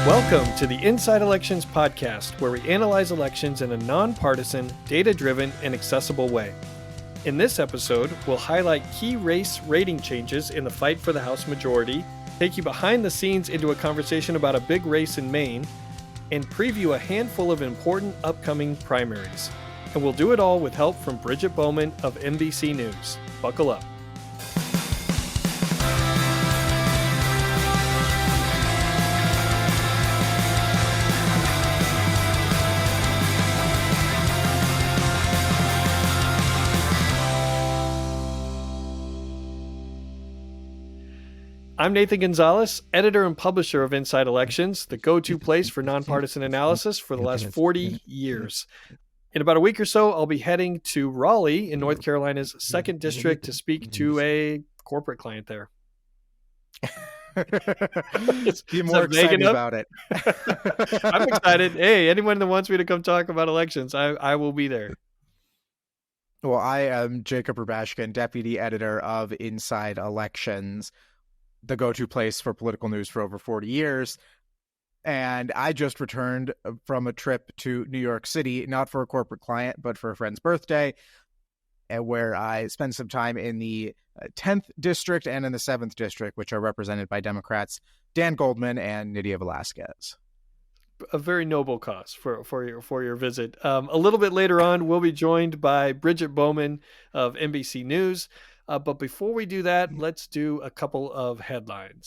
Welcome to the Inside Elections podcast, where we analyze elections in a nonpartisan, data-driven, and accessible way. In this episode, we'll highlight key race rating changes in the fight for the House majority, take you behind the scenes into a conversation about a big race in Maine, and preview a handful of important upcoming primaries. And we'll do it all with help from Bridget Bowman of NBC News. Buckle up. I'm Nathan Gonzales, editor and publisher of Inside Elections, the go-to place for nonpartisan analysis for the last 40 years. In about a week or so, I'll be heading to Raleigh in North Carolina's 2nd District to speak to a corporate client there. Be more excited about it. I'm excited. Hey, anyone that wants me to come talk about elections, I will be there. Well, I am Jacob Rubashkin, deputy editor of Inside Elections, the go-to place for political news for over 40 years. And I just returned from a trip to New York City, not for a corporate client, but for a friend's birthday, where I spent some time in the 10th District and in the 7th District, which are represented by Democrats Dan Goldman and Nydia Velázquez. A very noble cause for your visit. A little bit later on, we'll be joined by Bridget Bowman of NBC News. But before we do that, let's do a couple of headlines.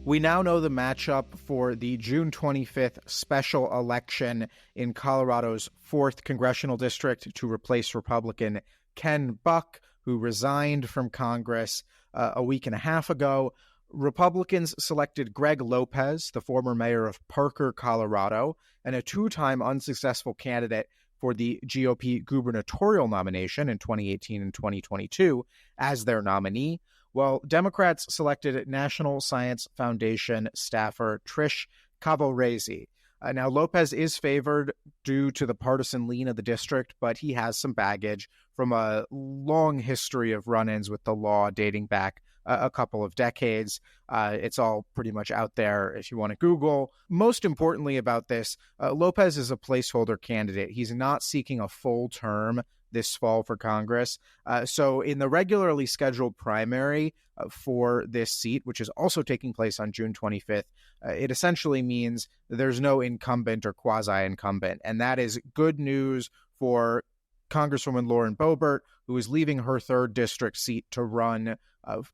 We now know the matchup for the June 25th special election in Colorado's 4th Congressional District to replace Republican Ken Buck, who resigned from Congress a week and a half ago. Republicans selected Greg Lopez, the former mayor of Parker, Colorado, and a two-time unsuccessful candidate for the GOP gubernatorial nomination in 2018 and 2022, as their nominee, while Democrats selected National Science Foundation staffer Trish Cavalresi. Now, Lopez is favored due to the partisan lean of the district, but he has some baggage from a long history of run-ins with the law dating back a couple of decades. It's all pretty much out there if you want to Google. Most importantly about this, Lopez is a placeholder candidate. He's not seeking a full term this fall for Congress. So in the regularly scheduled primary for this seat, which is also taking place on June 25th, it essentially means there's no incumbent or quasi-incumbent. And that is good news for Congresswoman Lauren Boebert, who is leaving her 3rd district seat to run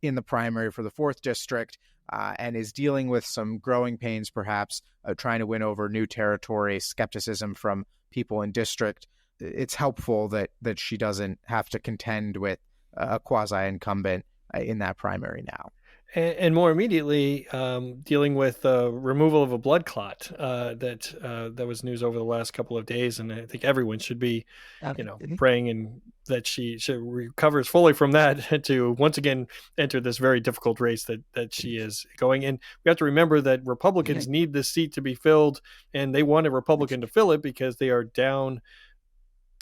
in the primary for the 4th district, and is dealing with some growing pains, perhaps, trying to win over new territory, skepticism from people in district. It's helpful that she doesn't have to contend with a quasi-incumbent in that primary now. And more immediately, dealing with removal of a blood clot that was news over the last couple of days, and I think everyone should be, praying and that she recovers fully from that to once again enter this very difficult race that she is going. And we have to remember that Republicans need this seat to be filled, and they want a Republican to fill it because they are down.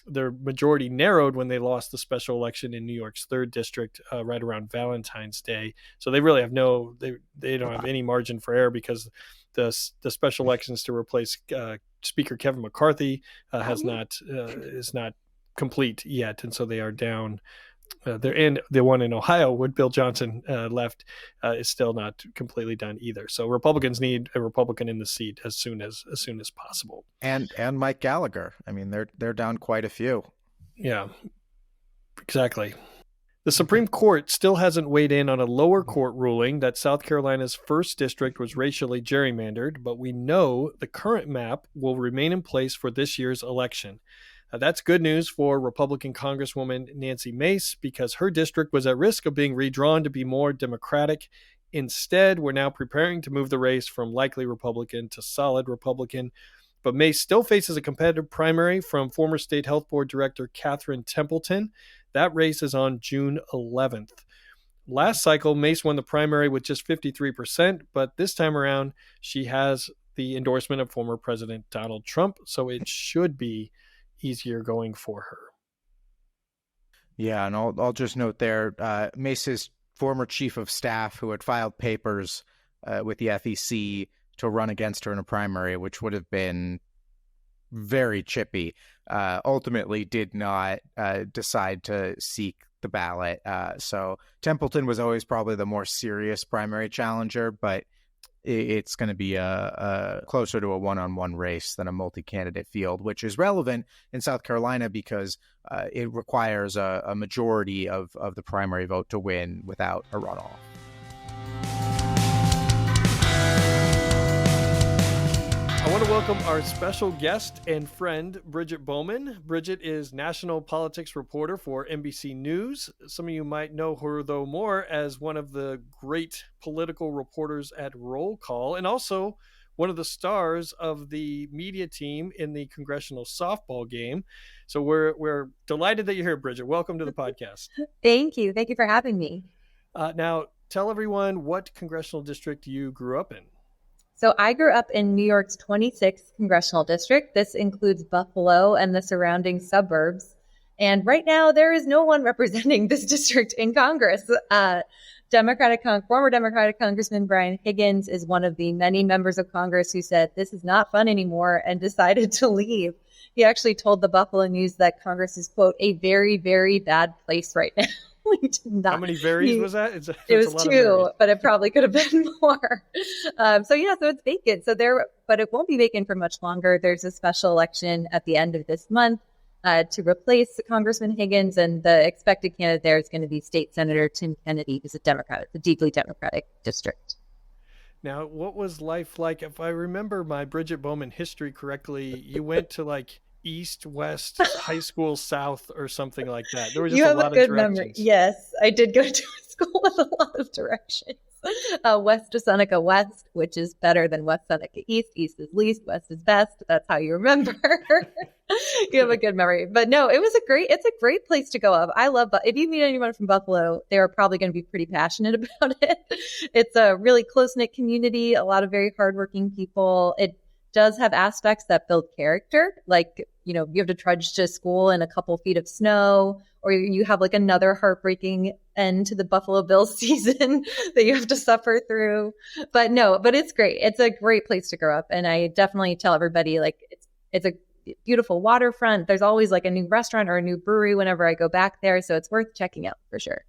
Their majority narrowed when they lost the special election in New York's 3rd district right around Valentine's Day. So they really have they don't have any margin for error because the special elections to replace Speaker Kevin McCarthy is not complete yet, and so they are down. And the one in Ohio, where Bill Johnson left, is still not completely done either. So Republicans need a Republican in the seat as soon as possible. And Mike Gallagher. I mean, they're down quite a few. Yeah, exactly. The Supreme Court still hasn't weighed in on a lower court ruling that South Carolina's 1st district was racially gerrymandered, but we know the current map will remain in place for this year's election. That's good news for Republican Congresswoman Nancy Mace because her district was at risk of being redrawn to be more Democratic. Instead, we're now preparing to move the race from likely Republican to solid Republican. But Mace still faces a competitive primary from former State Health Board Director Catherine Templeton. That race is on June 11th. Last cycle, Mace won the primary with just 53%, but this time around, she has the endorsement of former President Donald Trump, so it should be easier going for her. Yeah, and I'll just note there, Mace's former chief of staff who had filed papers with the FEC to run against her in a primary, which would have been very chippy, ultimately did not decide to seek the ballot. So Templeton was always probably the more serious primary challenger, but it's going to be a closer to a one-on-one race than a multi-candidate field, which is relevant in South Carolina because it requires a majority of the primary vote to win without a runoff. I want to welcome our special guest and friend, Bridget Bowman. Bridget is national politics reporter for NBC News. Some of you might know her, though, more as one of the great political reporters at Roll Call, and also one of the stars of the media team in the congressional softball game. So we're delighted that you're here, Bridget. Welcome to the podcast. Thank you. Thank you for having me. Now, tell everyone what congressional district you grew up in. So I grew up in New York's 26th congressional district. This includes Buffalo and the surrounding suburbs. And right now, there is no one representing this district in Congress. Former Democratic Congressman Brian Higgins is one of the many members of Congress who said, this is not fun anymore, and decided to leave. He actually told the Buffalo News that Congress is, quote, a very, very bad place right now. How many varies was that? It was 2, but it probably could have been more. So it's vacant. But it won't be vacant for much longer. There's a special election at the end of this month to replace Congressman Higgins, and the expected candidate there is going to be State Senator Tim Kennedy, who's a Democrat. It's a deeply Democratic district. Now, what was life like? If I remember my Bridget Bowman history correctly, you went to East, West, High School South, or something like that. There was just a lot of directions. You have a good memory. Yes, I did go to a school with a lot of directions. West to Seneca West, which is better than West Seneca East. East is least, West is best. That's how you remember. You have a good memory. But no, it's a great place to go up. I love, if you meet anyone from Buffalo, they're probably going to be pretty passionate about it. It's a really close-knit community, a lot of very hardworking people. It does have aspects that build character, you have to trudge to school in a couple feet of snow, or you have another heartbreaking end to the Buffalo Bills season that you have to suffer through. But it's great. It's a great place to grow up. And I definitely tell everybody, it's a beautiful waterfront. There's always a new restaurant or a new brewery whenever I go back there. So it's worth checking out for sure.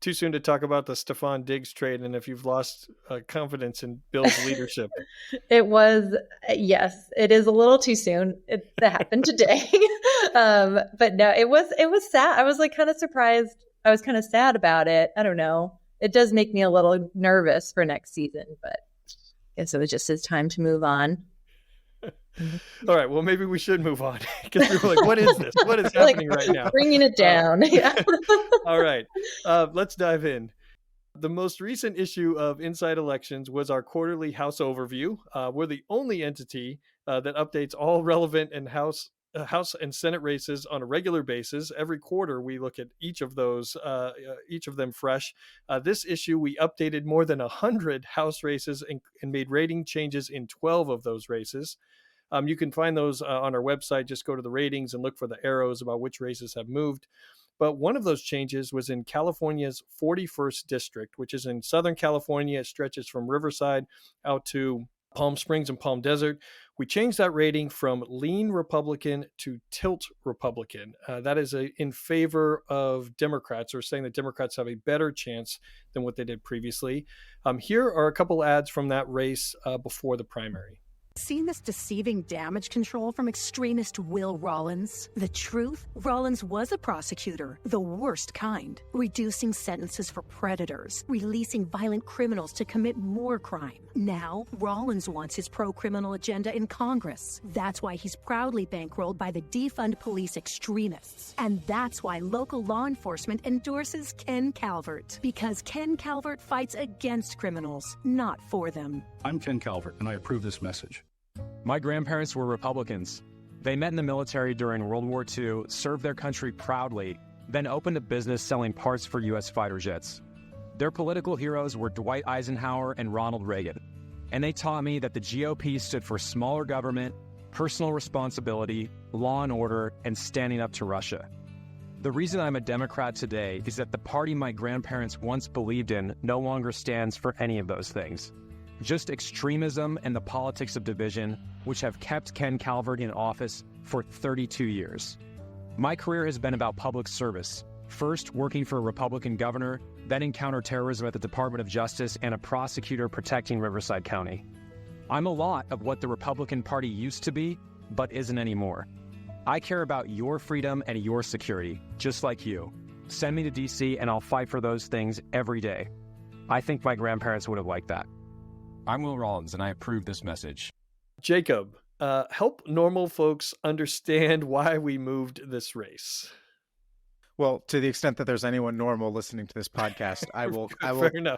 Too soon to talk about the Stephon Diggs trade and if you've lost confidence in Bill's leadership. Yes, it is a little too soon. It happened today. But no, it was sad. I was kind of surprised. I was kind of sad about it. I don't know. It does make me a little nervous for next season, but I guess it was just his time to move on. All right. Well, maybe we should move on because we were what is this? What is happening right now? Bringing it down. Yeah. All right. Let's dive in. The most recent issue of Inside Elections was our quarterly House overview. We're the only entity that updates all relevant and House and Senate races on a regular basis. Every quarter, we look at each of those, each of them fresh. This issue, we updated more than 100 House races and made rating changes in 12 of those races. You can find those on our website. Just go to the ratings and look for the arrows about which races have moved. But one of those changes was in California's 41st district, which is in Southern California. It stretches from Riverside out to Palm Springs and Palm Desert. We changed that rating from lean Republican to tilt Republican. That is in favor of Democrats, or saying that Democrats have a better chance than what they did previously. Here are a couple ads from that race before the primary. Seen this deceiving damage control from extremist Will Rollins? The truth? Rollins was a prosecutor, the worst kind, reducing sentences for predators, releasing violent criminals to commit more crime. Now, Rollins wants his pro-criminal agenda in Congress. That's why he's proudly bankrolled by the defund police extremists. And that's why local law enforcement endorses Ken Calbert. Because Ken Calbert fights against criminals, not for them. I'm Ken Calbert, and I approve this message. My grandparents were Republicans. They met in the military during World War II, served their country proudly, then opened a business selling parts for U.S. fighter jets. Their political heroes were Dwight Eisenhower and Ronald Reagan. And they taught me that the GOP stood for smaller government, personal responsibility, law and order, and standing up to Russia. The reason I'm a Democrat today is that the party my grandparents once believed in no longer stands for any of those things. Just extremism and the politics of division, which have kept Ken Calvert in office for 32 years. My career has been about public service, first working for a Republican governor, then in counterterrorism at the Department of Justice and a prosecutor protecting Riverside County. I'm a lot of what the Republican Party used to be, but isn't anymore. I care about your freedom and your security, just like you. Send me to D.C. and I'll fight for those things every day. I think my grandparents would have liked that. I'm Will Rollins, and I approve this message. Jacob, help normal folks understand why we moved this race. Well, to the extent that there's anyone normal listening to this podcast, I will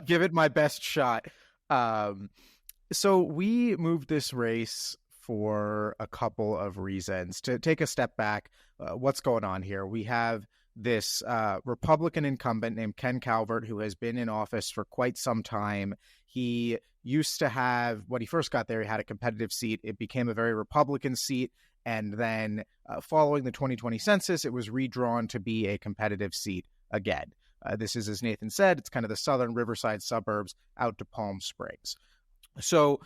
give it my best shot. So we moved this race for a couple of reasons. To take a step back, what's going on here? We have this Republican incumbent named Ken Calvert, who has been in office for quite some time. He used to have, when he first got there, he had a competitive seat. It became a very Republican seat. And then following the 2020 census, it was redrawn to be a competitive seat again. This is, as Nathan said, it's kind of the southern Riverside suburbs out to Palm Springs. So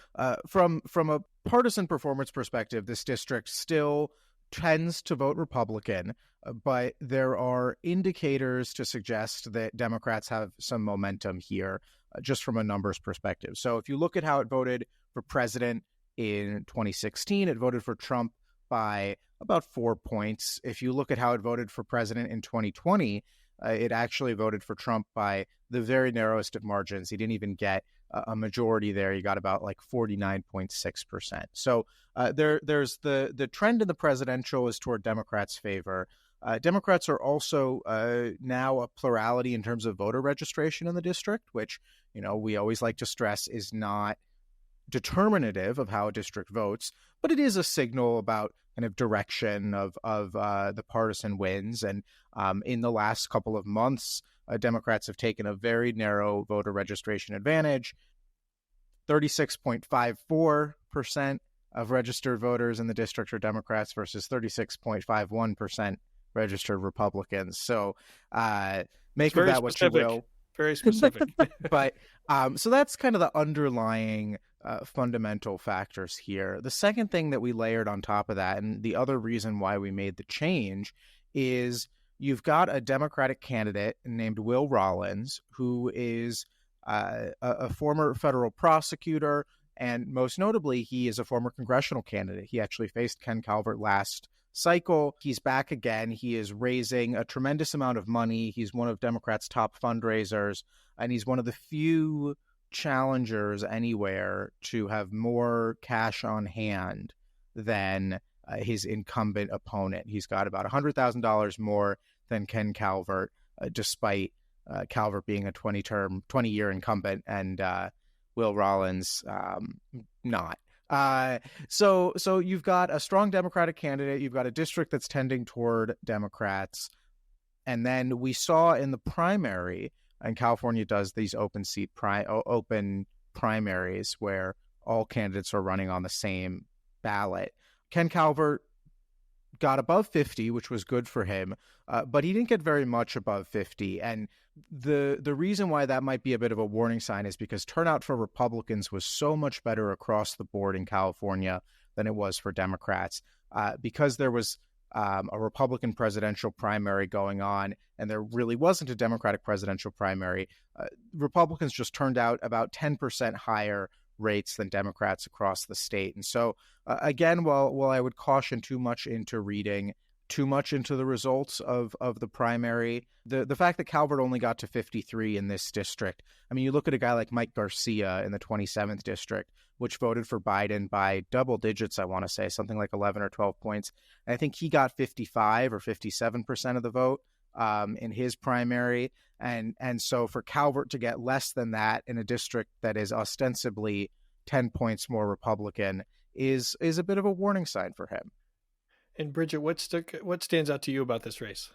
from a partisan performance perspective, this district still tends to vote Republican, but there are indicators to suggest that Democrats have some momentum here, just from a numbers perspective. So if you look at how it voted for president in 2016, it voted for Trump by about 4 points. If you look at how it voted for president in 2020, it actually voted for Trump by the very narrowest of margins. He didn't even get a majority there. He got about like 49.6%. So there's the trend in the presidential is toward Democrats' favor. Democrats are also now a plurality in terms of voter registration in the district, which, you know, we always like to stress is not determinative of how a district votes, but it is a signal about kind of direction of the partisan wins. And in the last couple of months, Democrats have taken a very narrow voter registration advantage. 36.54% of registered voters in the district are Democrats versus 36.51% registered Republicans. So make of that what you will. Very specific. But so that's kind of the underlying fundamental factors here. The second thing that we layered on top of that, and the other reason why we made the change, is you've got a Democratic candidate named Will Rollins, who is a former federal prosecutor, and most notably, he is a former congressional candidate. He actually faced Ken Calvert last cycle. He's back again. He is raising a tremendous amount of money. He's one of Democrats' top fundraisers, and he's one of the few challengers anywhere to have more cash on hand than his incumbent opponent. He's got about $100,000 more than Ken Calvert, despite Calvert being a 20-year incumbent and Will Rollins not. So you've got a strong Democratic candidate. You've got a district that's tending toward Democrats. And then we saw in the primary, and California does these open primaries where all candidates are running on the same ballot. Ken Calvert got above 50, which was good for him, but he didn't get very much above 50. And the reason why that might be a bit of a warning sign is because turnout for Republicans was so much better across the board in California than it was for Democrats, because there was a Republican presidential primary going on, and there really wasn't a Democratic presidential primary. Republicans just turned out about 10% higher rates than Democrats across the state. And so, again, while I would caution too much into reading too much into the results of the primary, the fact that Calvert only got to 53 in this district, I mean, you look at a guy like Mike Garcia in the 27th district, which voted for Biden by double digits, I want to say, something like 11 or 12 points. And I think he got 55 or 57% of the vote in his primary. And so for Calvert to get less than that in a district that is ostensibly 10 points more Republican is a bit of a warning sign for him. And Bridget, what stands out to you about this race?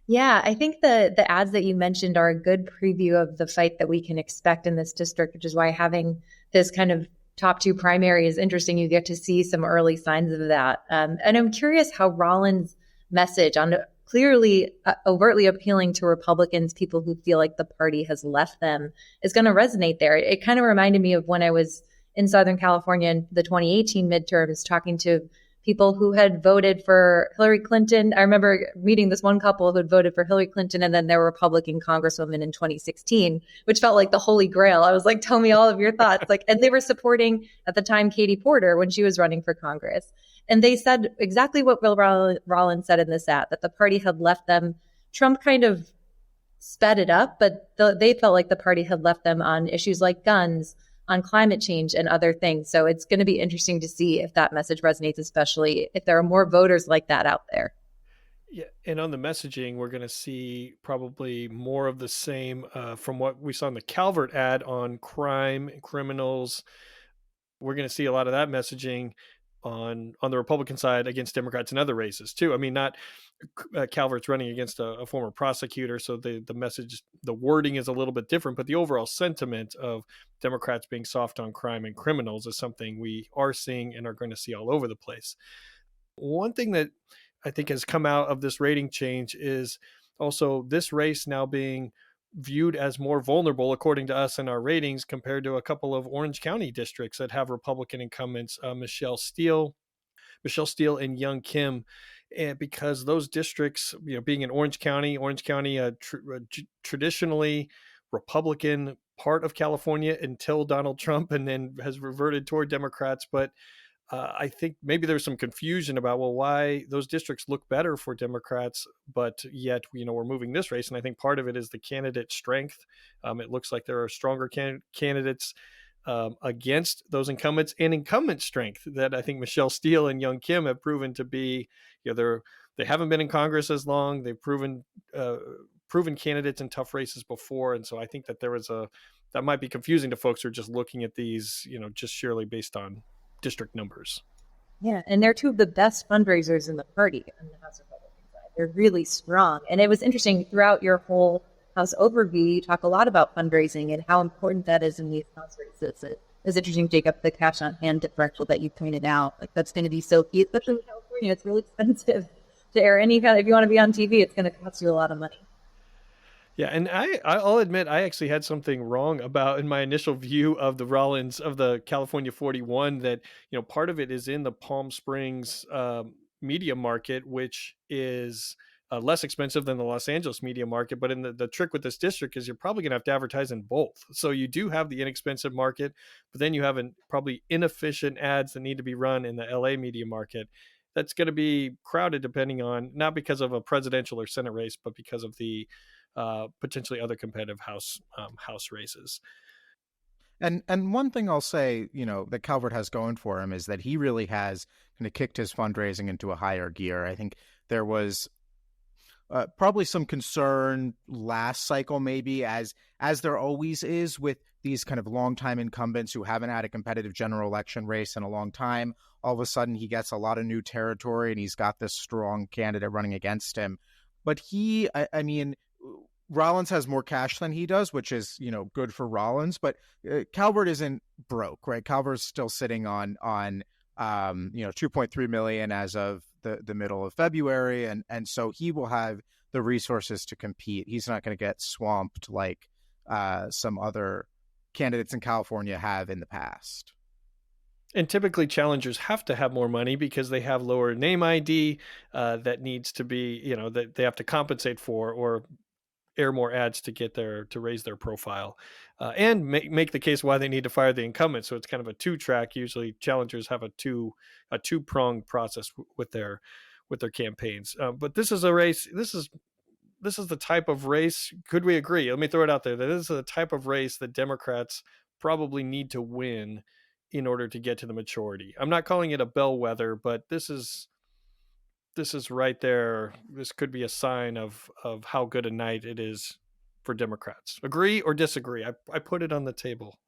Yeah, I think the ads that you mentioned are a good preview of the fight that we can expect in this district, which is why having this kind of top two primary is interesting. You get to see some early signs of that. And I'm curious how Rollins' message on clearly overtly appealing to Republicans, people who feel like the party has left them, is going to resonate there. It kind of reminded me of when I was in Southern California in the 2018 midterms, talking to people who had voted for Hillary Clinton. I remember meeting this one couple who had voted for Hillary Clinton and then their Republican congresswoman in 2016, which felt like the holy grail. I was like, tell me all of your thoughts. And they were supporting at the time Katie Porter when she was running for Congress. And they said exactly what Bill Rollins said in this ad, that the party had left them. Trump kind of sped it up, but they felt like the party had left them on issues like guns, on climate change and other things. So it's going to be interesting to see if that message resonates, especially if there are more voters like that out there. Yeah, and on the messaging, we're going to see probably more of the same from what we saw in the Calvert ad on crime and criminals. We're going to see a lot of that messaging on the Republican side against Democrats in other races too. I mean, not Calvert's running against a former prosecutor, so the message, the wording is a little bit different, but the overall sentiment of Democrats being soft on crime and criminals is something we are seeing and are going to see all over the place. One thing that I think has come out of this rating change is also this race now being viewed as more vulnerable, according to us in our ratings, compared to a couple of Orange County districts that have Republican incumbents, Michelle Steele and Young Kim. And because those districts, being in Orange County, traditionally Republican part of California until Donald Trump, and then has reverted toward Democrats. But I think maybe there's some confusion about, why those districts look better for Democrats, but yet, we're moving this race. And I think part of it is the candidate strength. It looks like there are stronger candidates against those incumbents, and incumbent strength that I think Michelle Steele and Young Kim have proven to be, they haven't been in Congress as long. They've proven candidates in tough races before. And so I think that that might be confusing to folks who are just looking at these, just surely based on district numbers. Yeah, and they're two of the best fundraisers in the party on the House Republican side. They're really strong. And it was interesting throughout your whole House overview, you talk a lot about fundraising and how important that is in these House races. It was interesting, Jacob, the cash on hand differential that you pointed out. That's going to be so key, especially in California. It's really expensive to air any kind of, if you want to be on TV, it's going to cost you a lot of money. Yeah, and I'll admit I actually had something wrong about in my initial view of the Rollins of the California 41, that part of it is in the Palm Springs media market, which is less expensive than the Los Angeles media market. But in the trick with this district is you're probably going to have to advertise in both. So you do have the inexpensive market, but then you have probably inefficient ads that need to be run in the LA media market. That's going to be crowded depending on, not because of a presidential or Senate race, but because of the potentially other competitive house races. And one thing I'll say, that Calvert has going for him is that he really has kind of kicked his fundraising into a higher gear. I think there was probably some concern last cycle, maybe as there always is with these kind of longtime incumbents who haven't had a competitive general election race in a long time. All of a sudden, he gets a lot of new territory and he's got this strong candidate running against him. But I mean, Rollins has more cash than he does, which is, good for Rollins. But Calvert isn't broke, right? Calvert's still sitting on $2.3 million as of the middle of February, and so he will have the resources to compete. He's not going to get swamped like some other candidates in California have in the past. And typically challengers have to have more money because they have lower name ID that needs to be, that they have to compensate for, or air more ads to raise their profile, and make the case why they need to fire the incumbent. So it's kind of a two-track. Usually challengers have a two-pronged process with their campaigns. But this is a race. This is the type of race. Could we agree? Let me throw it out there that this is the type of race that Democrats probably need to win in order to get to the majority. I'm not calling it a bellwether, but this is right there. This could be a sign of how good a night it is for Democrats. Agree or disagree? I put it on the table.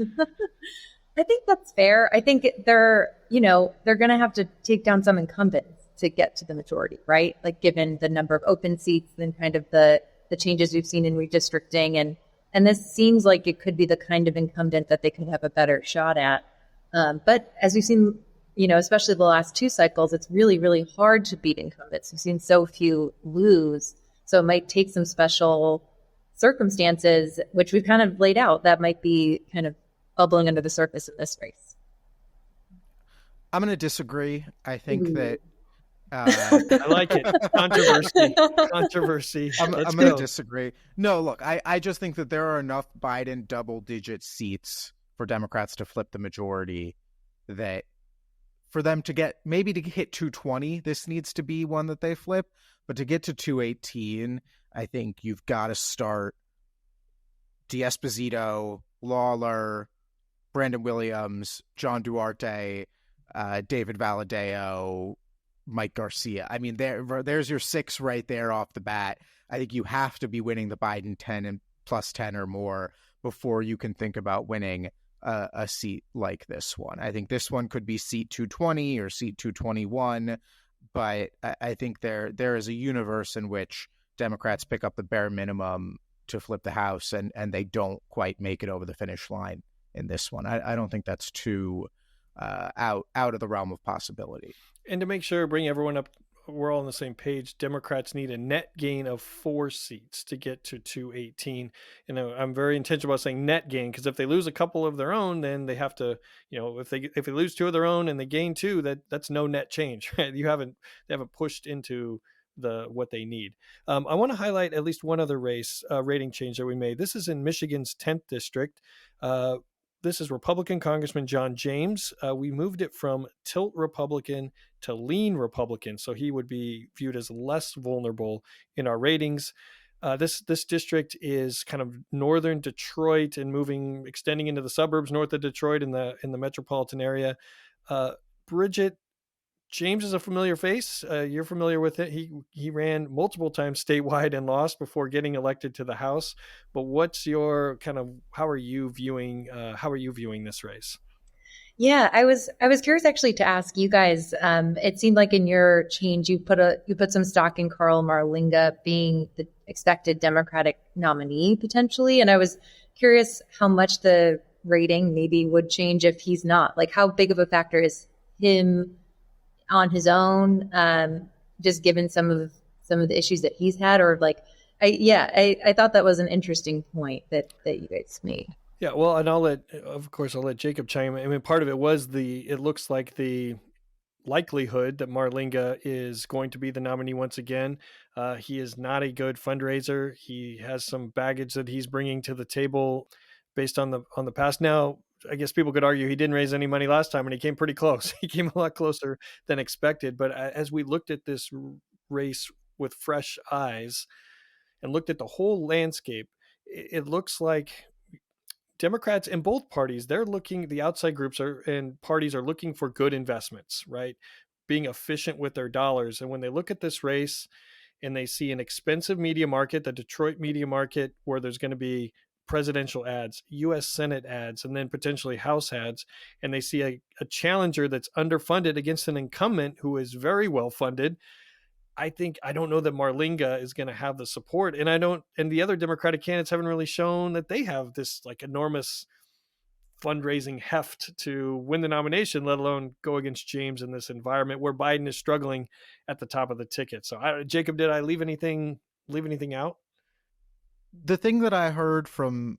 I think that's fair. I think they're going to have to take down some incumbents to get to the majority, right? Like given the number of open seats and kind of the changes we've seen in redistricting. And this seems like it could be the kind of incumbent that they could have a better shot at. But as we've seen especially the last 2 cycles, it's really, really hard to beat incumbents. We've seen so few lose. So it might take some special circumstances, which we've kind of laid out, that might be kind of bubbling under the surface in this race. I'm going to disagree. I think that I like it. Controversy. I'm going to disagree. No, look, I just think that there are enough Biden double-digit seats for Democrats to flip the majority that for them to get, maybe to hit 220, this needs to be one that they flip. But to get to 218, I think you've got to start D'Esposito, Lawler, Brandon Williams, John Duarte, David Valadao, Mike Garcia. I mean, there's your 6 right there off the bat. I think you have to be winning the Biden 10 and plus 10 or more before you can think about winning a seat like this one. I think this one could be seat 220 or seat 221, but I think there is a universe in which Democrats pick up the bare minimum to flip the House, and they don't quite make it over the finish line in this one. I don't think that's too out of the realm of possibility. And to make sure, bring everyone up, we're all on the same page. Democrats need a net gain of 4 seats to get to 218. And I'm very intentional about saying net gain, because if they lose a couple of their own, then they have to, if they lose 2 of their own and they gain 2, that's no net change, right? They haven't pushed into what they need. I want to highlight at least one other race rating change that we made. This is in Michigan's 10th district. This is Republican Congressman John James. We moved it from tilt Republican to lean Republican, so he would be viewed as less vulnerable in our ratings. This district is kind of northern Detroit and extending into the suburbs north of Detroit in the metropolitan area. Bridget, James is a familiar face. You're familiar with it. He ran multiple times statewide and lost before getting elected to the House. But what's your how are you viewing this race? Yeah, I was curious actually to ask you guys. It seemed like in your change you put some stock in Carl Marlinga being the expected Democratic nominee potentially, and I was curious how much the rating maybe would change if he's not. Like, how big of a factor is him on his own, just given some of the issues that he's had, or I thought that was an interesting point that you guys made. Yeah, well, and I'll let Jacob chime in. I mean, part of it was it looks like the likelihood that Marlinga is going to be the nominee once again. He is not a good fundraiser. He has some baggage that he's bringing to the table based on the past. Now, I guess people could argue he didn't raise any money last time, and he came pretty close. He came a lot closer than expected. But as we looked at this race with fresh eyes and looked at the whole landscape, it looks like Democrats in both parties, the outside groups and parties are looking for good investments, right? Being efficient with their dollars. And when they look at this race and they see an expensive media market, the Detroit media market, where there's going to be presidential ads, U.S. Senate ads, and then potentially House ads, and they see a challenger that's underfunded against an incumbent who is very well funded, I don't know that Marlinga is going to have the support, and the other Democratic candidates haven't really shown that they have this enormous fundraising heft to win the nomination, let alone go against James in this environment where Biden is struggling at the top of the ticket. So, Jacob, did I leave anything out? The thing that I heard from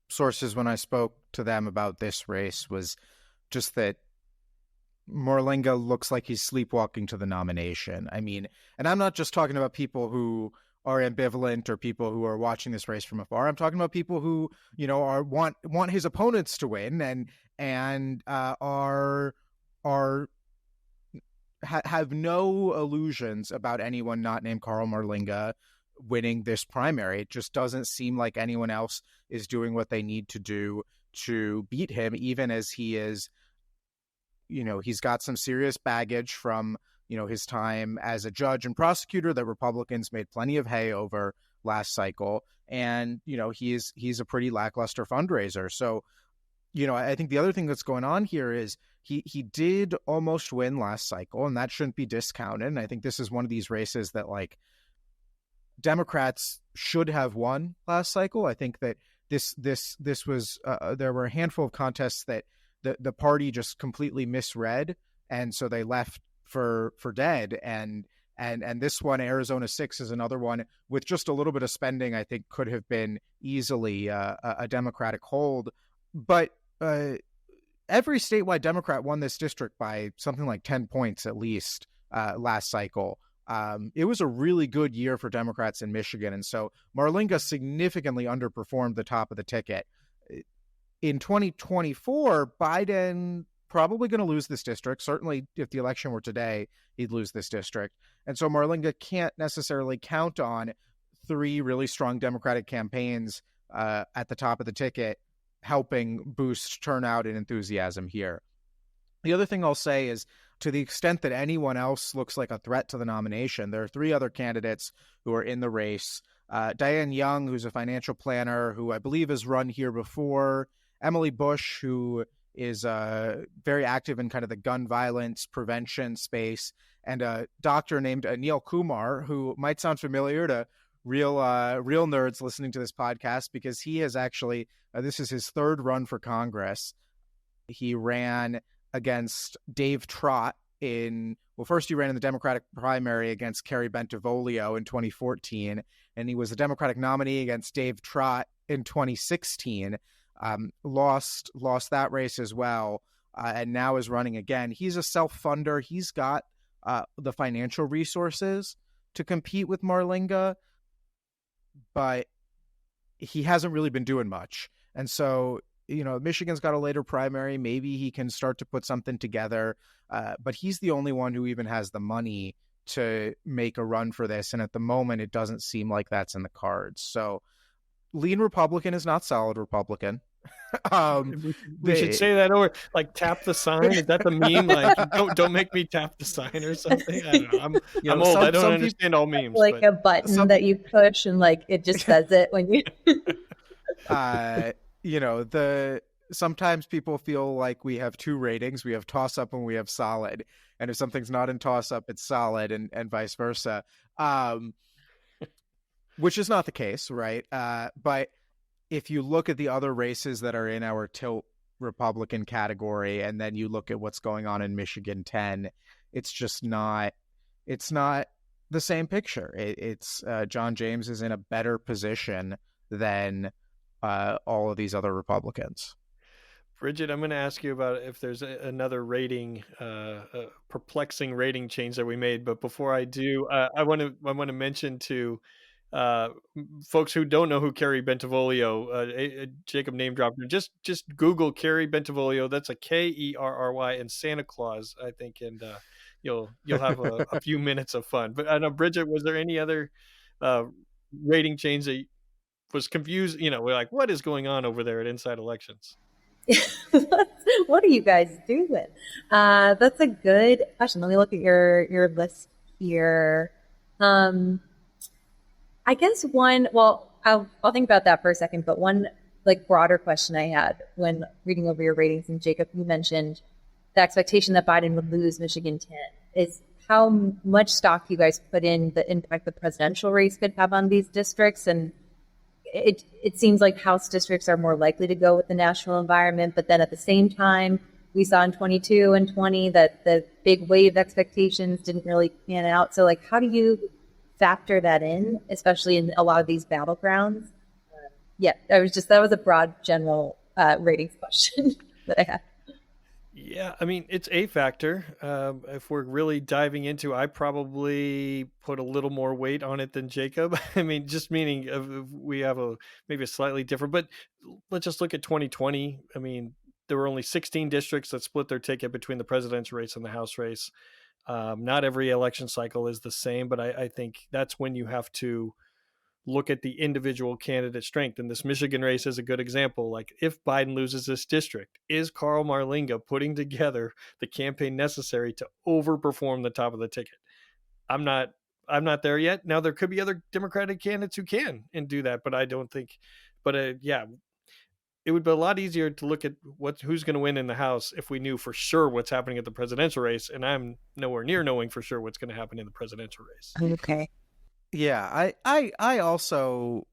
sources when I spoke to them about this race was just that Marlinga looks like he's sleepwalking to the nomination. I mean, and I'm not just talking about people who are ambivalent or people who are watching this race from afar. I'm talking about people who, want his opponents to win and have no illusions about anyone not named Carl Marlinga winning this primary. It just doesn't seem like anyone else is doing what they need to do to beat him, even as he is, he's got some serious baggage from, his time as a judge and prosecutor that Republicans made plenty of hay over last cycle. And, he's a pretty lackluster fundraiser. So, I think the other thing that's going on here is he did almost win last cycle, and that shouldn't be discounted. And I think this is one of these races that Democrats should have won last cycle. I think that this was there were a handful of contests that the party just completely misread, and so they left for dead. And this one, Arizona 6, is another one with just a little bit of spending, I think could have been easily a Democratic hold. But every statewide Democrat won this district by something like 10 points at least last cycle. It was a really good year for Democrats in Michigan. And so Marlinga significantly underperformed the top of the ticket. In 2024, Biden probably going to lose this district. Certainly, if the election were today, he'd lose this district. And so Marlinga can't necessarily count on 3 really strong Democratic campaigns at the top of the ticket helping boost turnout and enthusiasm here. The other thing I'll say is, to the extent that anyone else looks like a threat to the nomination, there are 3 other candidates who are in the race. Diane Young, who's a financial planner, who I believe has run here before. Emily Bush, who is very active in kind of the gun violence prevention space. And a doctor named Anil Kumar, who might sound familiar to real nerds listening to this podcast, because he has actually, this is his 3rd run for Congress. He ran against Dave Trott first he ran in the Democratic primary against Kerry Bentivolio in 2014, and he was the Democratic nominee against Dave Trott in 2016, lost that race as well, and now is running again. He's a self-funder. He's got the financial resources to compete with Marlinga, but he hasn't really been doing much. And so, Michigan's got a later primary. Maybe he can start to put something together. But he's the only one who even has the money to make a run for this. And at the moment, it doesn't seem like that's in the cards. So lean Republican is not solid Republican. We should say that, or like tap the sign. Is that the meme? Like, don't make me tap the sign or something. I don't know. I'm old. I don't understand all memes. Like a button that you push and like it just says it when you. Sometimes people feel like we have 2 ratings. We have toss up and we have solid. And if something's not in toss up, it's solid, and vice versa. Which is not the case, right? But if you look at the other races that are in our tilt Republican category, and then you look at what's going on in Michigan 10, it's just not the same picture. It's John James is in a better position than all of these other Republicans. Bridget, I'm going to ask you about if there's another rating, perplexing rating change that we made. But before I do, I want to mention to folks who don't know who Kerry Bentivolio, Jacob name dropped him. Just Google Kerry Bentivolio. That's a Kerry and Santa Claus, I think, and you'll have a few minutes of fun. But I know, Bridget, was there any other rating change that was confused? We're like, what is going on over there at Inside Elections? What are you guys doing? That's a good question. Let me look at your list here. I guess I'll think about that for a second, but one like broader question I had when reading over your ratings, and Jacob, you mentioned the expectation that Biden would lose Michigan 10, is how much stock you guys put in the impact the presidential race could have on these districts. And it seems like House districts are more likely to go with the national environment, but then at the same time, we saw in 22 and 20 that the big wave expectations didn't really pan out. So, like, how do you factor that in, especially in a lot of these battlegrounds? That was a broad, general ratings question that I had. Yeah, I mean, it's a factor. If we're really diving into, I probably put a little more weight on it than Jacob. I mean, just meaning we have maybe a slightly different, but let's just look at 2020. I mean, there were only 16 districts that split their ticket between the presidential race and the House race. Not every election cycle is the same, but I think that's when you have to look at the individual candidate strength. And this Michigan race is a good example. Like, if Biden loses this district, is Carl Marlinga putting together the campaign necessary to overperform the top of the ticket? I'm not there yet. Now, there could be other Democratic candidates who can and do that, but I don't think. But it would be a lot easier to look at who's going to win in the House if we knew for sure what's happening at the presidential race. And I'm nowhere near knowing for sure what's going to happen in the presidential race. Okay. Yeah, I also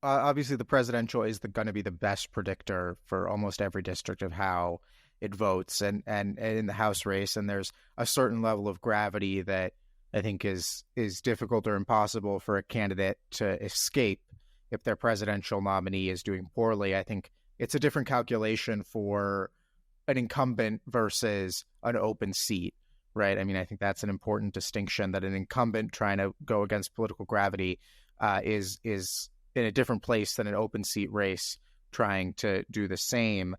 obviously the presidential is going to be the best predictor for almost every district of how it votes and in the House race. And there's a certain level of gravity that I think is difficult or impossible for a candidate to escape if their presidential nominee is doing poorly. I think it's a different calculation for an incumbent versus an open seat, right? I mean, I think that's an important distinction, that an incumbent trying to go against political gravity is in a different place than an open seat race trying to do the same.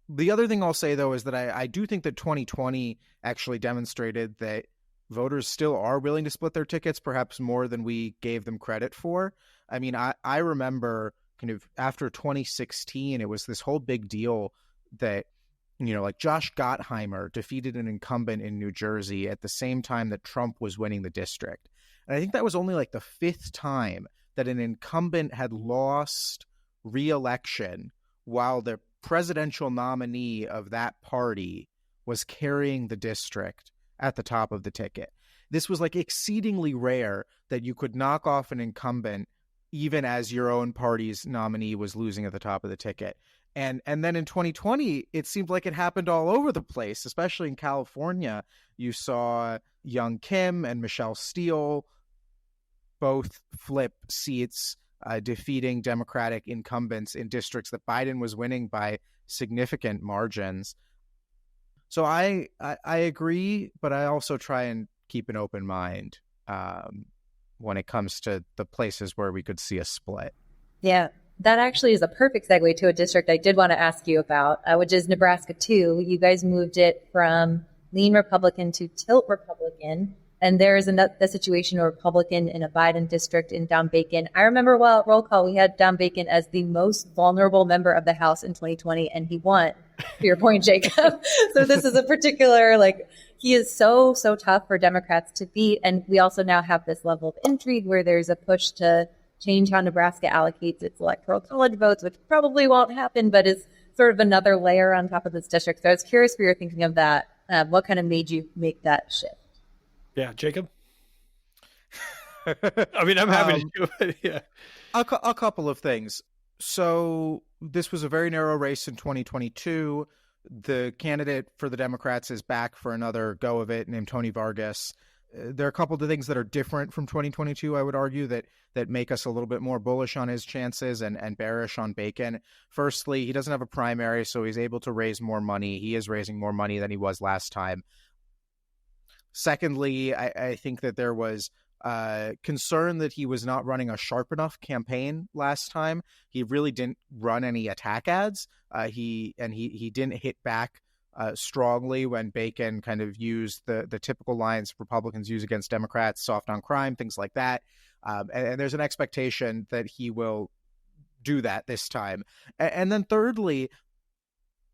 The other thing I'll say, though, is that I do think that 2020 actually demonstrated that voters still are willing to split their tickets, perhaps more than we gave them credit for. I mean, I remember kind of after 2016, it was this whole big deal that, like Josh Gottheimer defeated an incumbent in New Jersey at the same time that Trump was winning the district. And I think that was only like the 5th time that an incumbent had lost re-election while the presidential nominee of that party was carrying the district at the top of the ticket. This was like exceedingly rare that you could knock off an incumbent even as your own party's nominee was losing at the top of the ticket. And then in 2020, it seemed like it happened all over the place, especially in California. You saw young Chim and Michelle Steele both flip seats, defeating Democratic incumbents in districts that Biden was winning by significant margins. So I agree, but I also try and keep an open mind when it comes to the places where we could see a split. Yeah, that actually is a perfect segue to a district I did want to ask you about, which is Nebraska 2. You guys moved it from lean Republican to tilt Republican. And there is a situation, a Republican in a Biden district in Don Bacon. I remember while at roll call, we had Don Bacon as the most vulnerable member of the House in 2020, and he won, to your point, Jacob. So this is a particular, he is so tough for Democrats to beat. And we also now have this level of intrigue where there's a push to change how Nebraska allocates its electoral college votes, which probably won't happen, but is sort of another layer on top of this district. So I was curious for your thinking of that. What kind of made you make that shift? Yeah, Jacob? I mean, I'm happy to do it, yeah. A couple of things. So this was a very narrow race in 2022. The candidate for the Democrats is back for another go of it, named Tony Vargas. There are a couple of things that are different from 2022, I would argue, that make us a little bit more bullish on his chances and bearish on Bacon. Firstly, he doesn't have a primary, so he's able to raise more money. He is raising more money than he was last time. Secondly, I think that there was concern that he was not running a sharp enough campaign last time. He really didn't run any attack ads. He didn't hit back strongly when Bacon kind of used the typical lines Republicans use against Democrats, soft on crime, things like that. And there's an expectation that he will do that this time. And then thirdly,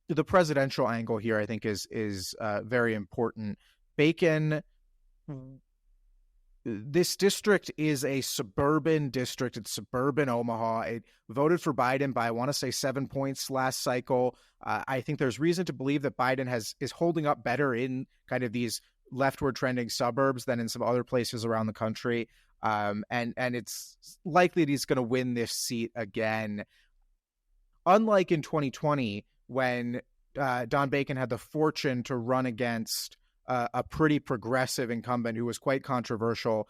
the presidential angle here, I think, is very important. Bacon, this district is a suburban district. It's suburban Omaha. It voted for Biden by, I want to say, 7 points last cycle. I think there's reason to believe that Biden is holding up better in kind of these leftward trending suburbs than in some other places around the country. And it's likely that he's going to win this seat again. Unlike in 2020, when Don Bacon had the fortune to run against a pretty progressive incumbent who was quite controversial,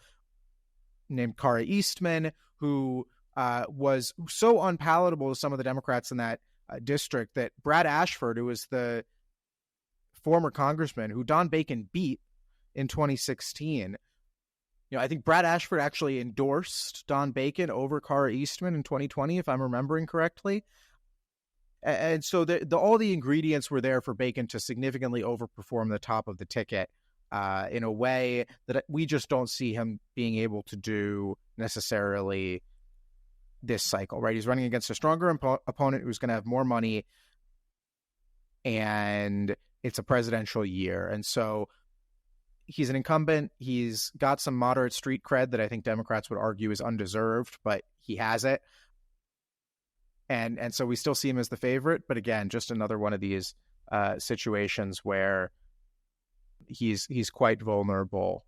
named Kara Eastman, who was so unpalatable to some of the Democrats in that district that Brad Ashford, who was the former congressman who Don Bacon beat in 2016, I think Brad Ashford actually endorsed Don Bacon over Kara Eastman in 2020, if I'm remembering correctly. And so all the ingredients were there for Bacon to significantly overperform the top of the ticket in a way that we just don't see him being able to do necessarily this cycle, right? He's running against a stronger opponent who's going to have more money, and it's a presidential year. And so he's an incumbent. He's got some moderate street cred that I think Democrats would argue is undeserved, but he has it. And so we still see him as the favorite, but again, just another one of these situations where he's quite vulnerable,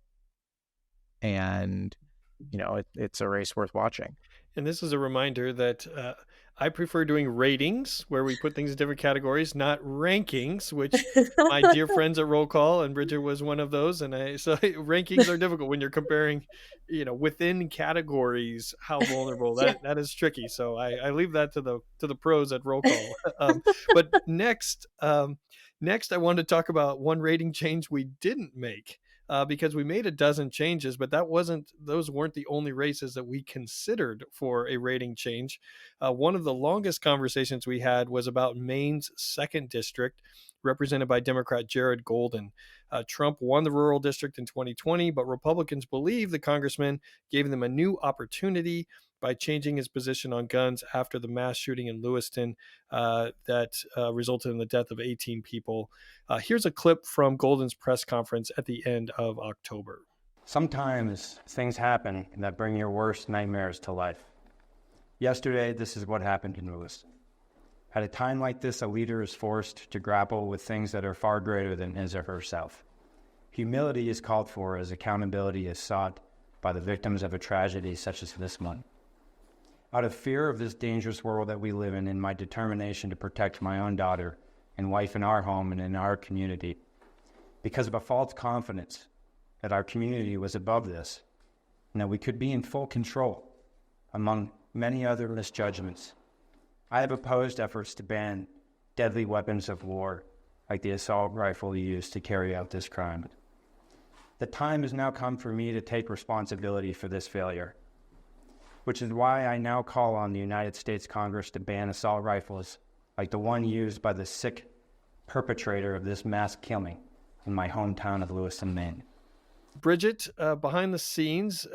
and it's a race worth watching. And this is a reminder that I prefer doing ratings where we put things in different categories, not rankings, which my dear friends at Roll Call, and Bridget was one of those. And so rankings are difficult when you're comparing, within categories, how vulnerable Yeah. that is tricky. So I leave that to the pros at Roll Call. But next, I want to talk about one rating change we didn't make. Because we made a dozen changes, but those weren't the only races that we considered for a rating change. One of the longest conversations we had was about Maine's 2nd district, represented by Democrat Jared Golden. Trump won the rural district in 2020, but Republicans believe the congressman gave them a new opportunity by changing his position on guns after the mass shooting in Lewiston that resulted in the death of 18 people. Here's a clip from Golden's press conference at the end of October. Sometimes things happen that bring your worst nightmares to life. Yesterday, this is what happened in Lewiston. At a time like this, a leader is forced to grapple with things that are far greater than his or herself. Humility is called for as accountability is sought by the victims of a tragedy such as this one. Out of fear of this dangerous world that we live in and my determination to protect my own daughter and wife in our home and in our community, because of a false confidence that our community was above this and that we could be in full control, among many other misjudgments, I have opposed efforts to ban deadly weapons of war like the assault rifle used to carry out this crime. The time has now come for me to take responsibility for this failure, which is why I now call on the United States Congress to ban assault rifles like the one used by the sick perpetrator of this mass killing in my hometown of Lewiston, Maine. Bridget, behind the scenes,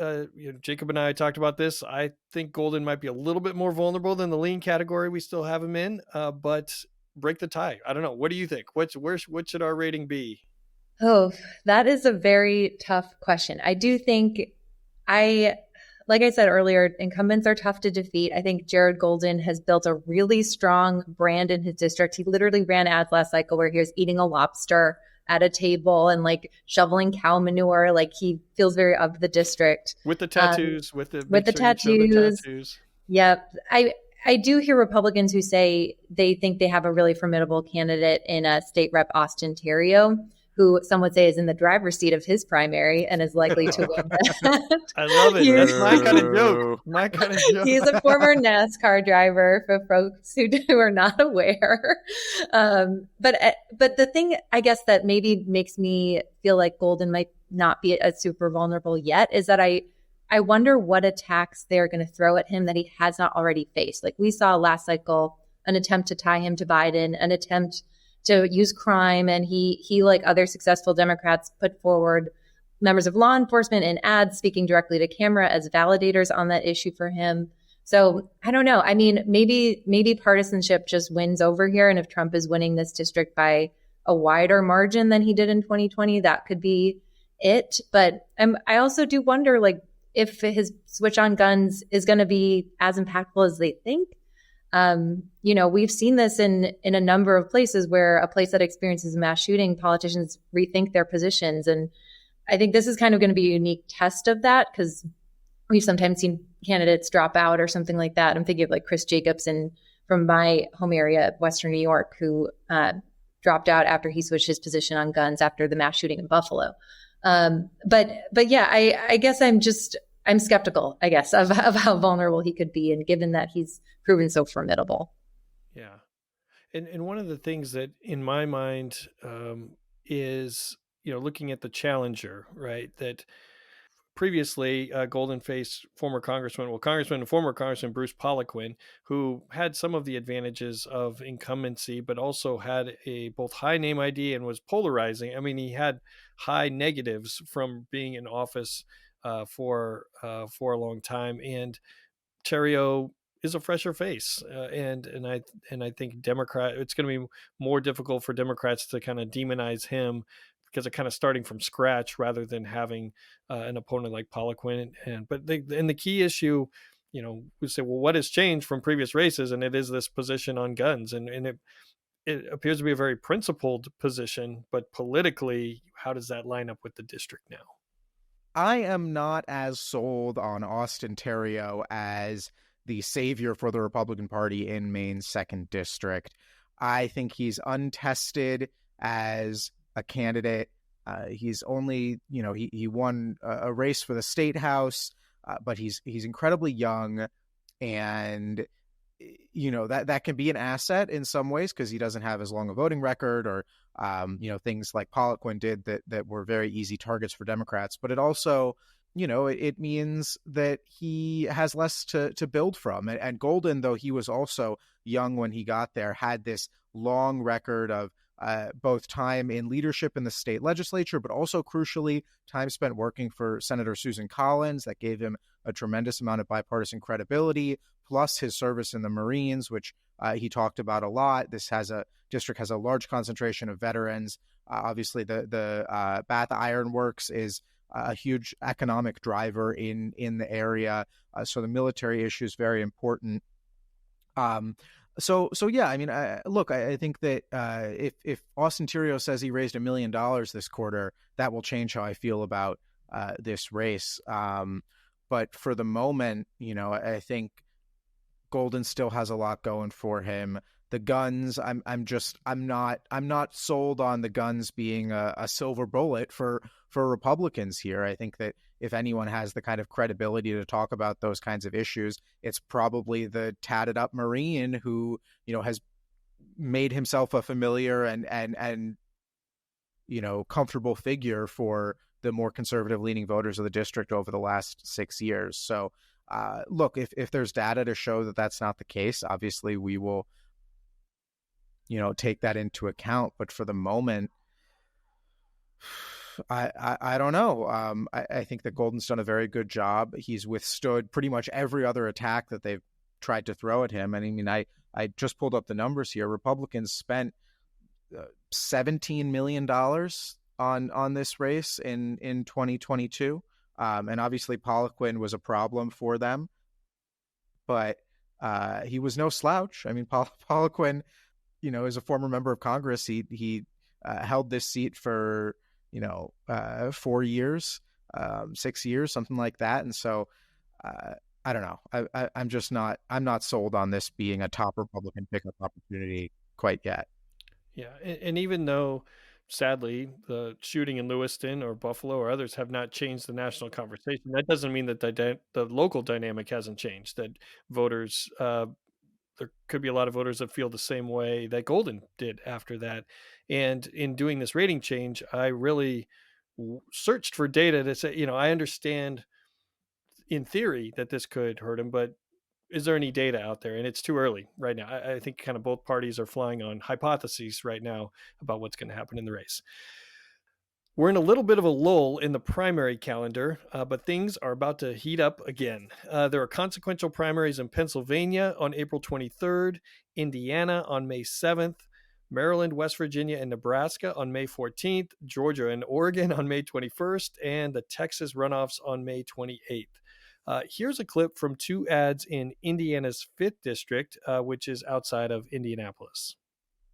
Jacob and I talked about this. I think Golden might be a little bit more vulnerable than the lean category we still have him in, but break the tie. I don't know. What do you think? What should our rating be? Oh, that is a very tough question. I do think like I said earlier, incumbents are tough to defeat. I think Jared Golden has built a really strong brand in his district. He literally ran ads last cycle where he was eating a lobster at a table and like shoveling cow manure. Like he feels very of the district. With the tattoos, with the tattoos. Yep. I do hear Republicans who say they think they have a really formidable candidate in a state rep Austin Tero, who some would say is in the driver's seat of his primary and is likely to win that. I love it. That's my kind of joke. My kind of joke. He's a former NASCAR driver for folks who are not aware. But the thing, I guess, that maybe makes me feel like Golden might not be a super vulnerable yet is that I wonder what attacks they're going to throw at him that he has not already faced. Like we saw last cycle, an attempt to tie him to Biden, an attempt to use crime. And he, like other successful Democrats, put forward members of law enforcement in ads speaking directly to camera as validators on that issue for him. So I don't know. I mean, maybe partisanship just wins over here. And if Trump is winning this district by a wider margin than he did in 2020, that could be it. But I also do wonder, like, if his switch on guns is going to be as impactful as they think. We've seen this in a number of places where a place that experiences a mass shooting, politicians rethink their positions. And I think this is kind of going to be a unique test of that because we've sometimes seen candidates drop out or something like that. I'm thinking of like Chris Jacobson from my home area, Western New York, who dropped out after he switched his position on guns after the mass shooting in Buffalo. But yeah, I guess I'm skeptical, I guess, of how vulnerable he could be, and given that he's proven so formidable. Yeah. And one of the things that in my mind is, looking at the challenger, right, that previously Golden faced former Congressman and former Congressman Bruce Poliquin, who had some of the advantages of incumbency, but also had a both high name ID and was polarizing. I mean, he had high negatives from being in office for a long time, and Tero is a fresher face, and I think it's going to be more difficult for Democrats to kind of demonize him because they're kind of starting from scratch rather than having an opponent like Poliquin. But the key issue, we say, well, what has changed from previous races, and it is this position on guns, and it appears to be a very principled position, but politically, how does that line up with the district now? I am not as sold on Austin Tero as the savior for the Republican Party in Maine's 2nd District. I think he's untested as a candidate. He's only, he won a race for the state house, but he's incredibly young, and that can be an asset in some ways because he doesn't have as long a voting record, or things like Poliquin did that were very easy targets for Democrats. But it also, it means that he has less to build from. And Golden, though he was also young when he got there, had this long record of both time in leadership in the state legislature, but also crucially time spent working for Senator Susan Collins. That gave him a tremendous amount of bipartisan credibility, plus his service in the Marines, which he talked about a lot. This district has a large concentration of veterans. Obviously, the Bath Iron Works is a huge economic driver in the area. So the military issue is very important. So yeah, I mean, I think that if Austin Tero says he raised $1 million this quarter, that will change how I feel about this race. But for the moment, I think Golden still has a lot going for him. The guns, I'm not sold on the guns being a silver bullet for Republicans here. I think that if anyone has the kind of credibility to talk about those kinds of issues, it's probably the tatted up Marine who, has made himself a familiar and comfortable figure for the more conservative leaning voters of the district over the last 6 years. So look, if there's data to show that that's not the case, obviously we will, take that into account. But for the moment, I don't know. I think that Golden's done a very good job. He's withstood pretty much every other attack that they've tried to throw at him. And I mean, I just pulled up the numbers here. Republicans spent $17 million on this race in 2022. And obviously Poliquin was a problem for them, but he was no slouch. I mean, Poliquin, is a former member of Congress. He held this seat for 4 years, 6 years, something like that. And so I don't know. I'm not sold on this being a top Republican pickup opportunity quite yet. Yeah. And even though, sadly, the shooting in Lewiston or Buffalo or others have not changed the national conversation, that doesn't mean that the local dynamic hasn't changed, that voters, there could be a lot of voters that feel the same way that Golden did after that. And in doing this rating change, I really searched for data to say, I understand in theory that this could hurt him, but is there any data out there? And it's too early right now. I think kind of both parties are flying on hypotheses right now about what's going to happen in the race. We're in a little bit of a lull in the primary calendar, but things are about to heat up again. There are consequential primaries in Pennsylvania on April 23rd, Indiana on May 7th, Maryland, West Virginia, and Nebraska on May 14th, Georgia and Oregon on May 21st, and the Texas runoffs on May 28th. Here's a clip from 2 ads in Indiana's 5th district, which is outside of Indianapolis.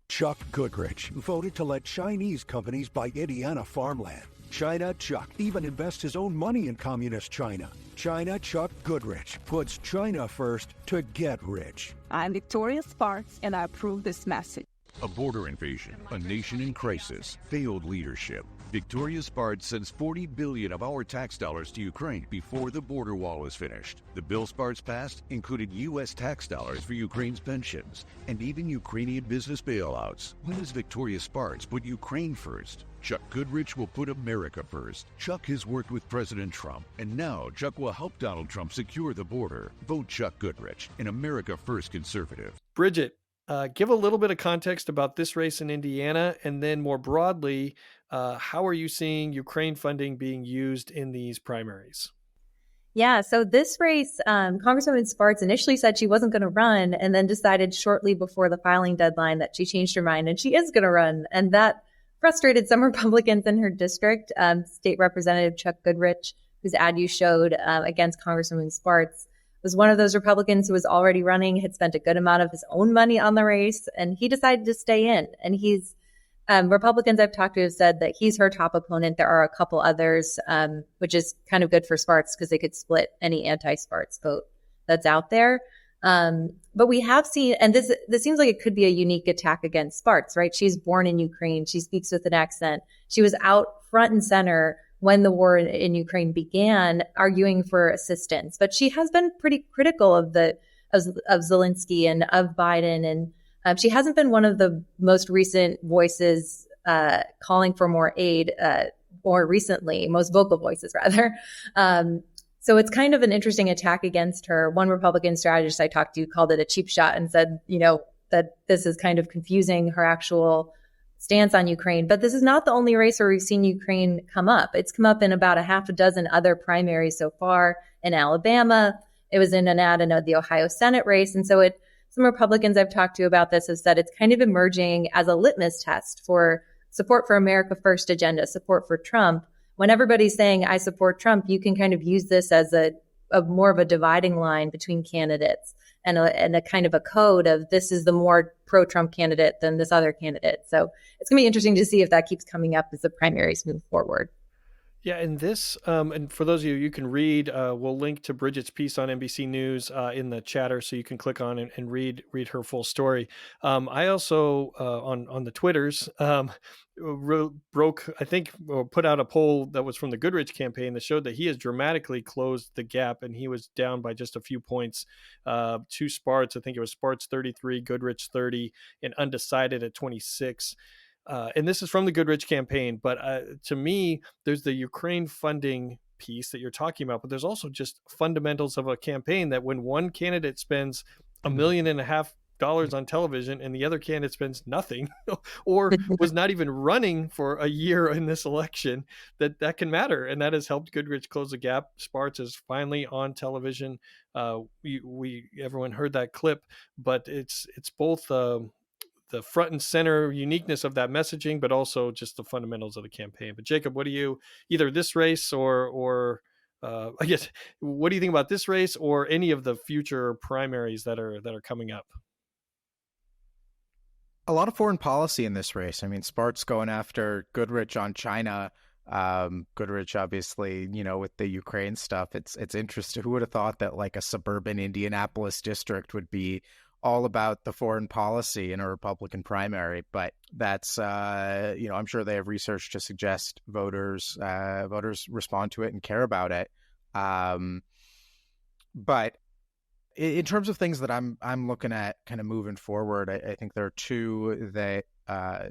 Chuck Goodrich voted to let Chinese companies buy Indiana farmland. China Chuck even invests his own money in communist China. China Chuck Goodrich puts China first to get rich. I'm Victoria Sparks, and I approve this message. A border invasion, a nation in crisis, failed leadership. Victoria Sparks sends $40 billion of our tax dollars to Ukraine before the border wall is finished. The bill Sparks passed included U.S. tax dollars for Ukraine's pensions and even Ukrainian business bailouts. When does Victoria Sparks put Ukraine first? Chuck Goodrich will put America first. Chuck has worked with President Trump, and now Chuck will help Donald Trump secure the border. Vote Chuck Goodrich, an America First conservative. Bridget, give a little bit of context about this race in Indiana, and then more broadly, how are you seeing Ukraine funding being used in these primaries? Yeah, so this race, Congresswoman Sparks initially said she wasn't going to run and then decided shortly before the filing deadline that she changed her mind and she is going to run. And that frustrated some Republicans in her district. State Representative Chuck Goodrich, whose ad you showed against Congresswoman Sparks, was one of those Republicans who was already running, had spent a good amount of his own money on the race, and he decided to stay in. And he's Republicans I've talked to have said that he's her top opponent. There are a couple others, which is kind of good for Sparks because they could split any anti-Sparks vote that's out there. But we have seen, and this seems like it could be a unique attack against Sparks, right? She's born in Ukraine. She speaks with an accent. She was out front and center when the war in Ukraine began, arguing for assistance. But she has been pretty critical of Zelensky and of Biden, and she hasn't been one of the most recent voices calling for more aid. More recently, most vocal voices rather. So it's kind of an interesting attack against her. One Republican strategist I talked to called it a cheap shot and said, that this is kind of confusing her actual stance on Ukraine. But this is not the only race where we've seen Ukraine come up. It's come up in about a half a dozen other primaries so far. In Alabama, it was in an ad in the Ohio Senate race. And so some Republicans I've talked to about this have said it's kind of emerging as a litmus test for support for America First agenda, support for Trump. When everybody's saying, I support Trump, you can kind of use this as a more of a dividing line between candidates and a kind of a code of this is the more pro-Trump candidate than this other candidate. So it's going to be interesting to see if that keeps coming up as the primaries move forward. Yeah, and this, and for those of you can read, we'll link to Bridget's piece on NBC News in the chatter, so you can click on and read her full story. I also on the Twitters put out a poll that was from the Goodrich campaign that showed that he has dramatically closed the gap, and he was down by just a few points to Sparts. I think it was Sparts 33, Goodrich 30, and undecided at 26. And this is from the Goodrich campaign, but to me, there's the Ukraine funding piece that you're talking about, but there's also just fundamentals of a campaign that when one candidate spends $1.5 million on television and the other candidate spends nothing or was not even running for a year in this election, that can matter. And that has helped Goodrich close the gap. Sparts is finally on television. Everyone heard that clip, but it's both the front and center uniqueness of that messaging, but also just the fundamentals of the campaign. But Jacob, what do you, either this race or I guess, what do you think about this race or any of the future primaries that are coming up? A lot of foreign policy in this race. I mean, Sparks going after Goodrich on China. Goodrich, obviously, with the Ukraine stuff, it's interesting. Who would have thought that like a suburban Indianapolis district would be all about the foreign policy in a Republican primary? But that's, I'm sure they have research to suggest voters respond to it and care about it. But in terms of things that I'm looking at kind of moving forward, I think there are two that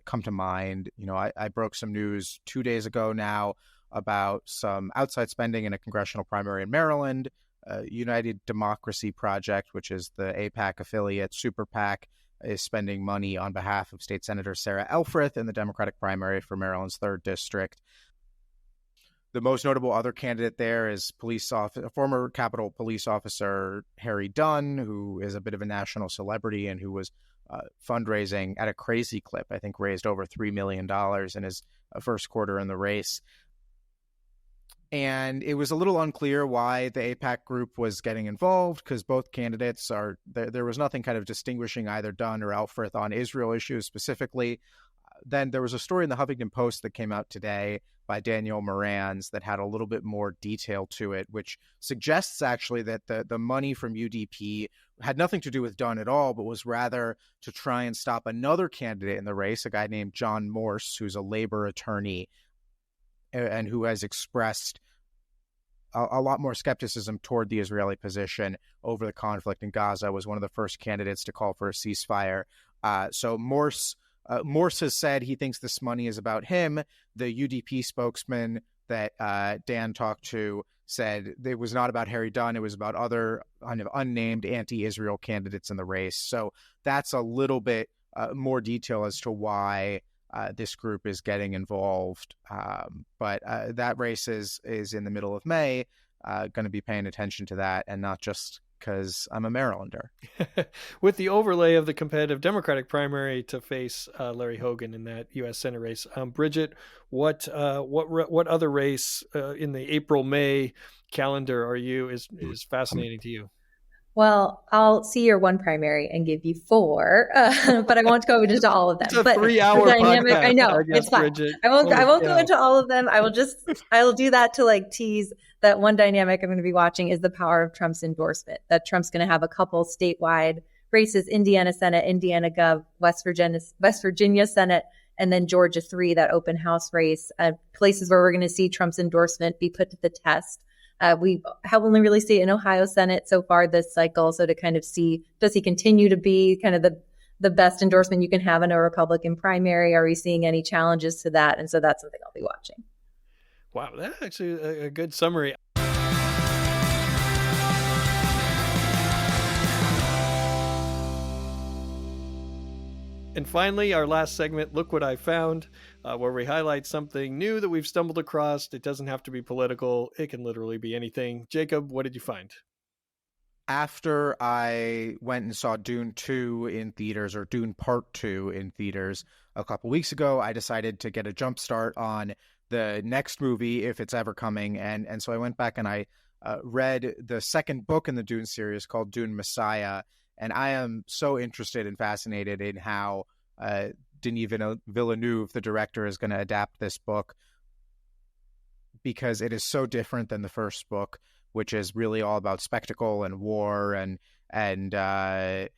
come to mind. I broke some news 2 days ago now about some outside spending in a congressional primary in Maryland. United Democracy Project, which is the AIPAC affiliate, Super PAC, is spending money on behalf of State Senator Sarah Elfreth in the Democratic primary for Maryland's 3rd District. The most notable other candidate there is former Capitol Police Officer Harry Dunn, who is a bit of a national celebrity and who was fundraising at a crazy clip. I think raised over $3 million in his first quarter in the race. And it was a little unclear why the AIPAC group was getting involved, because both candidates there was nothing kind of distinguishing either Dunn or Elfreth on Israel issues specifically. Then there was a story in the Huffington Post that came out today by Daniel Morans that had a little bit more detail to it, which suggests actually that the money from UDP had nothing to do with Dunn at all, but was rather to try and stop another candidate in the race, a guy named John Morse, who's a labor attorney and who has expressed a lot more skepticism toward the Israeli position over the conflict in Gaza, was one of the first candidates to call for a ceasefire. So Morse has said he thinks this money is about him. The UDP spokesman that Dan talked to said it was not about Harry Dunn. It was about other kind of unnamed anti-Israel candidates in the race. So that's a little bit more detail as to why this group is getting involved. But that race is in the middle of May. Going to be paying attention to that, and not just because I'm a Marylander. With the overlay of the competitive Democratic primary to face Larry Hogan in that U.S. Senate race. Bridget, what other race in the April-May calendar is fascinating to you? Well, I'll see your one primary and give you 4, but I won't go into all of them. It's a but 3-hour podcast. I know, I guess, it's fine. Bridget. I won't go into all of them. I'll do that to like tease that one dynamic I'm going to be watching is the power of Trump's endorsement, that Trump's going to have a couple statewide races, Indiana Senate, Indiana Gov, West Virginia Senate, and then Georgia 3, that open house race, places where we're going to see Trump's endorsement be put to the test. We have only really seen it in Ohio Senate so far this cycle. So to kind of see, does he continue to be kind of the best endorsement you can have in a Republican primary? Are we seeing any challenges to that? And so that's something I'll be watching. Wow, that's actually a good summary. And finally, our last segment, Look What I Found, where we highlight something new that we've stumbled across. It doesn't have to be political. It can literally be anything. Jacob, what did you find? After I went and saw Dune 2 in theaters, or Dune Part 2 in theaters a couple weeks ago, I decided to get a jump start on the next movie, if it's ever coming. And so I went back and I read the second book in the Dune series called Dune Messiah. And I am so interested and fascinated in how Denis Villeneuve, the director, is going to adapt this book, because it is so different than the first book, which is really all about spectacle and war. This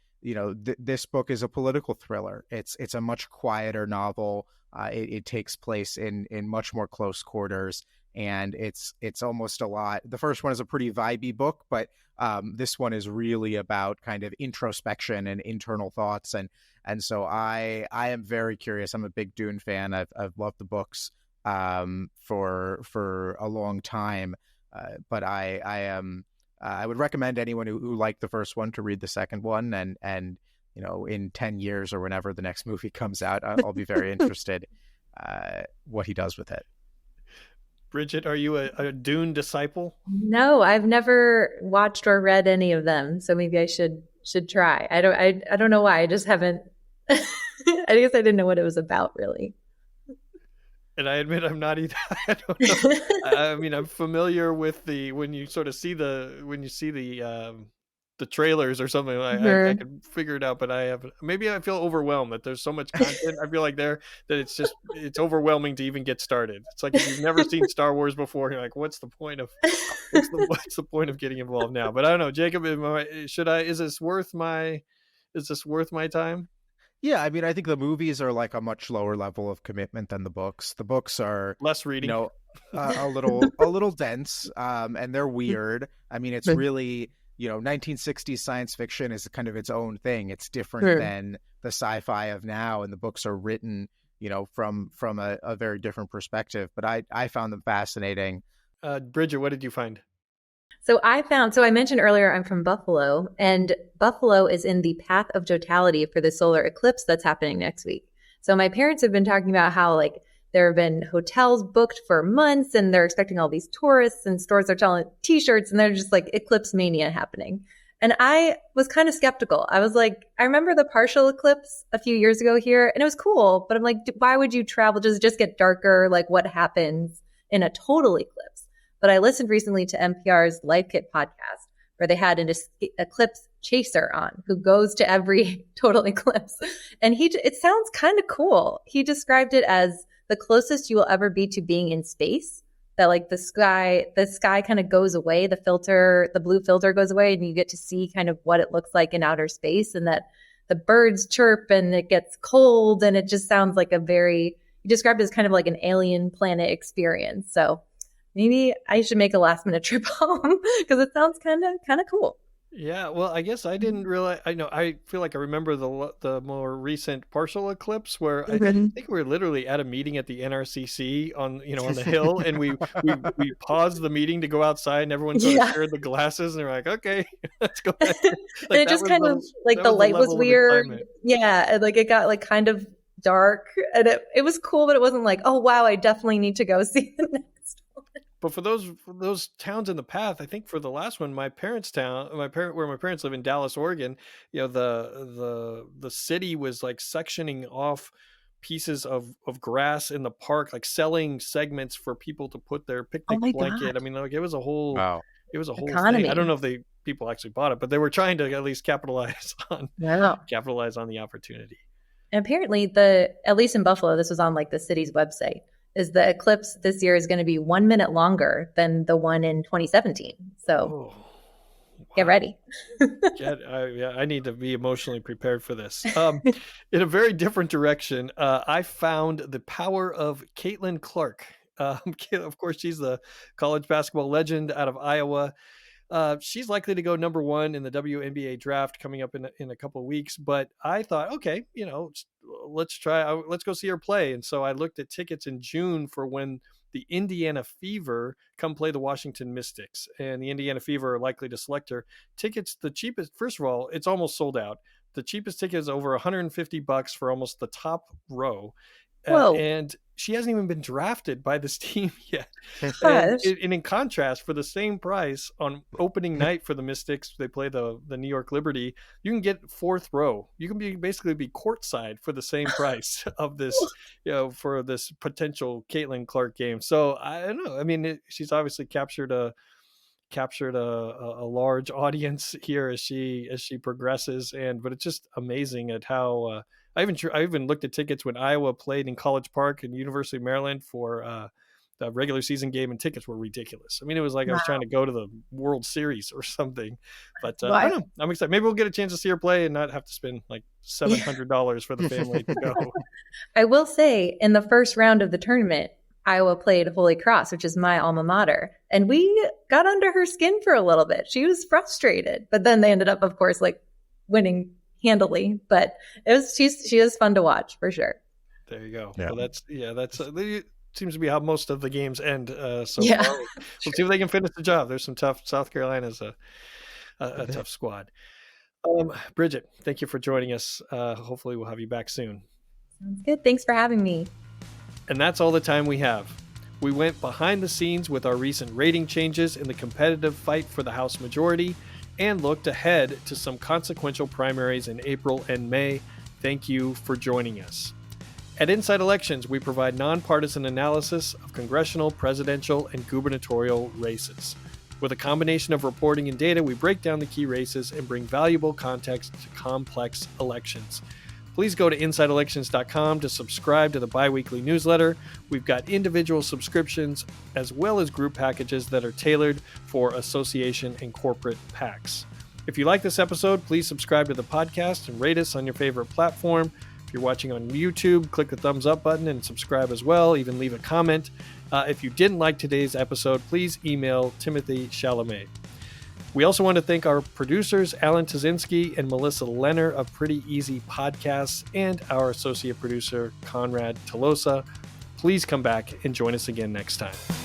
book is a political thriller. It's a much quieter novel. It takes place in much more close quarters. And it's almost a lot. The first one is a pretty vibey book, but this one is really about kind of introspection and internal thoughts. And so I am very curious. I'm a big Dune fan. I've loved the books for a long time. But I would recommend anyone who liked the first one to read the second one. And in 10 years or whenever the next movie comes out, I'll be very interested what he does with it. Bridget, are you a Dune disciple? No, I've never watched or read any of them, so maybe I should try. I don't know why. I just haven't. I guess I didn't know what it was about, really. And I admit I'm not either. I don't know. I mean, I'm familiar with when you see the trailers or something. I can figure it out, but maybe I feel overwhelmed that there's so much content. I feel like it's overwhelming to even get started. It's like if you've never seen Star Wars before, you're like, what's the point of getting involved now? But I don't know, Jacob, is this worth my time? Yeah, I mean, I think the movies are like a much lower level of commitment than the books. The books are less reading, a little dense, and they're weird. I mean, it's really, 1960s science fiction is kind of its own thing. It's different than the sci-fi of now, and the books are written, from a very different perspective. But I found them fascinating. Bridget, what did you find? So I mentioned earlier I'm from Buffalo, and Buffalo is in the path of totality for the solar eclipse that's happening next week. So my parents have been talking about how there have been hotels booked for months and they're expecting all these tourists, and stores are selling t-shirts, and they're just like Eclipse Mania happening. And I was kind of skeptical. I was like, I remember the partial eclipse a few years ago here, and it was cool, but I'm like, why would you travel? Does it just get darker? Like, what happens in a total eclipse? But I listened recently to NPR's Life Kit podcast, where they had an eclipse chaser on who goes to every total eclipse. And it sounds kind of cool. He described it as the closest you will ever be to being in space, that the sky kind of goes away, the blue filter goes away, and you get to see kind of what it looks like in outer space, and that the birds chirp and it gets cold, and it just sounds like he described it as kind of like an alien planet experience. So maybe I should make a last minute trip home because it sounds kind of cool. Yeah, well, I guess I didn't realize. I feel like I remember the more recent partial eclipse where I think we were literally at a meeting at the NRCC on the hill, and we paused the meeting to go outside, and everyone sort of shared the glasses, and they're like, "Okay, let's go." And it just kind of the light was weird. Yeah, and it got kind of dark, and it was cool, but it wasn't like, oh wow, I definitely need to go see the next one. But for those towns in the path, I think for the last one, where my parents live in Dallas, Oregon, the city was sectioning off pieces of grass in the park, selling segments for people to put their picnic blanket. God. I mean, it was a whole economy. Thing. I don't know if people actually bought it, but they were trying to at least capitalize on the opportunity. And apparently at least in Buffalo, this was on the city's website. is the eclipse this year is going to be 1 minute longer than the one in 2017. So get ready. I need to be emotionally prepared for this. In a very different direction, I found the power of Caitlin Clark. Of course, she's the college basketball legend out of Iowa. She's likely to go number 1 in the WNBA draft coming up in a couple of weeks. But I thought, okay, let's go see her play. And so I looked at tickets in June for when the Indiana Fever come play the Washington Mystics, and the Indiana Fever are likely to select her. Tickets, the cheapest, first of all, it's almost sold out. The cheapest ticket is over $150 for almost the top row. And she hasn't even been drafted by this team yet. And in contrast, for the same price on opening night for the Mystics, they play the New York Liberty, you can get 4th row. You can basically be courtside for the same price of this, for this potential Caitlin Clark game. So I don't know. I mean, she's obviously captured a large audience here as she progresses, but it's just amazing at how I even looked at tickets when Iowa played in College Park and University of Maryland for the regular season game, and tickets were ridiculous. I mean, it was like I was trying to go to the World Series or something. But I don't know. I'm excited. Maybe we'll get a chance to see her play and not have to spend like $700 for the family to go. I will say, in the first round of the tournament, Iowa played Holy Cross, which is my alma mater, and we got under her skin for a little bit. She was frustrated, but then they ended up, of course, like winning handily. But she is fun to watch for sure. There you go. Yeah. Well, that's it seems to be how most of the games end so far. We'll see if they can finish the job. There's some tough. South Carolina's a tough squad. Bridget, thank you for joining us. Hopefully we'll have you back soon. Sounds good. Thanks for having me. And that's all the time we have. We went behind the scenes with our recent rating changes in the competitive fight for the House majority and looked ahead to some consequential primaries in April and May. Thank you for joining us. At Inside Elections, we provide nonpartisan analysis of congressional, presidential, and gubernatorial races. With a combination of reporting and data, we break down the key races and bring valuable context to complex elections. Please go to InsideElections.com to subscribe to the bi-weekly newsletter. We've got individual subscriptions as well as group packages that are tailored for association and corporate PACs. If you like this episode, please subscribe to the podcast and rate us on your favorite platform. If you're watching on YouTube, click the thumbs up button and subscribe as well. Even leave a comment. If you didn't like today's episode, please email Timothy Chalamet. We also want to thank our producers, Alan Tazinski and Melissa Lenner of Pretty Easy Podcasts, and our associate producer, Conrad Tolosa. Please come back and join us again next time.